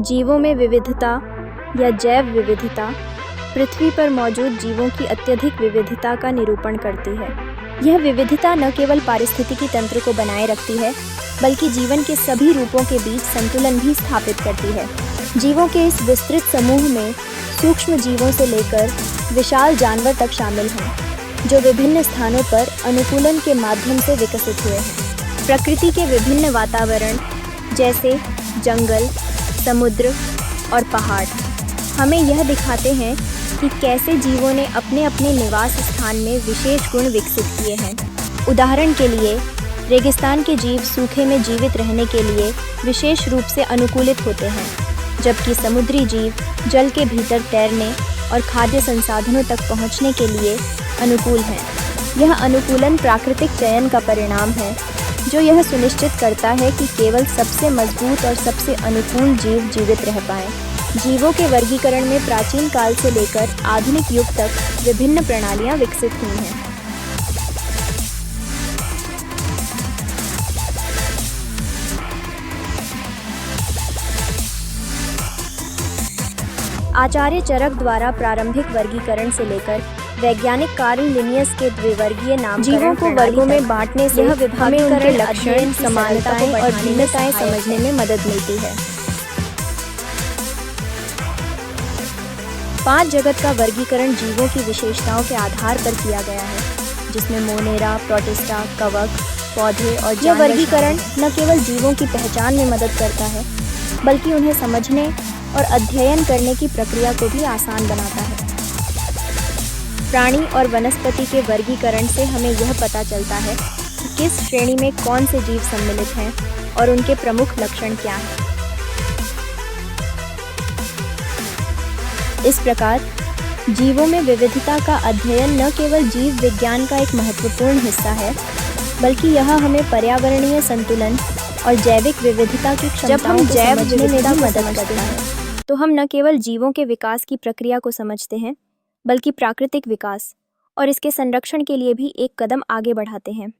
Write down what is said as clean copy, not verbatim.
जीवों में विविधता या जैव विविधता पृथ्वी पर मौजूद जीवों की अत्यधिक विविधता का निरूपण करती है। यह विविधता न केवल पारिस्थितिकी तंत्र को बनाए रखती है, बल्कि जीवन के सभी रूपों के बीच संतुलन भी स्थापित करती है। जीवों के इस विस्तृत समूह में सूक्ष्म जीवों से लेकर विशाल जानवर तक शामिल हैं, जो विभिन्न स्थानों पर अनुकूलन के माध्यम से विकसित हुए हैं। प्रकृति के विभिन्न वातावरण जैसे जंगल, समुद्र और पहाड़ हमें यह दिखाते हैं कि कैसे जीवों ने अपने अपने निवास स्थान में विशेष गुण विकसित किए हैं। उदाहरण के लिए, रेगिस्तान के जीव सूखे में जीवित रहने के लिए विशेष रूप से अनुकूलित होते हैं, जबकि समुद्री जीव जल के भीतर तैरने और खाद्य संसाधनों तक पहुंचने के लिए अनुकूल हैं। यह अनुकूलन प्राकृतिक चयन का परिणाम है, जो यह सुनिश्चित करता है कि केवल सबसे मजबूत और सबसे अनुकूल जीव जीवित रह पाएं। जीवों के वर्गीकरण में प्राचीन काल से लेकर आधुनिक युग तक विभिन्न प्रणालियां विकसित हुई हैं। आचार्य चरक द्वारा प्रारंभिक वर्गीकरण से लेकर वैज्ञानिक कार्ल लिनियस के द्विवर्गीय नामकरण जीवों को वर्गों में बांटने से यह विभागीकरण लक्षण, समानताएं और भिन्नताएं समझने में मदद मिलती है। 5 जगत का वर्गीकरण जीवों की विशेषताओं के आधार पर किया गया है, जिसमें मोनेरा, प्रोटिस्टा, कवक, पौधे और जानवर। यह वर्गीकरण न केवल जीवों की पहचान में मदद करता है, बल्कि उन्हें समझने और अध्ययन करने की प्रक्रिया को भी आसान बनाता है। प्राणी और वनस्पति के वर्गीकरण से हमें यह पता चलता है कि किस श्रेणी में कौन से जीव सम्मिलित हैं और उनके प्रमुख लक्षण क्या हैं। इस प्रकार जीवों में विविधता का अध्ययन न केवल जीव विज्ञान का एक महत्वपूर्ण हिस्सा है, बल्कि यह हमें पर्यावरणीय संतुलन और जैविक विविधता की क्षमताओं को समझने में भी मदद करता है। तो हम न केवल जीवों के विकास की प्रक्रिया को समझते हैं, बल्कि प्राकृतिक विकास और इसके संरक्षण के लिए भी एक कदम आगे बढ़ाते हैं।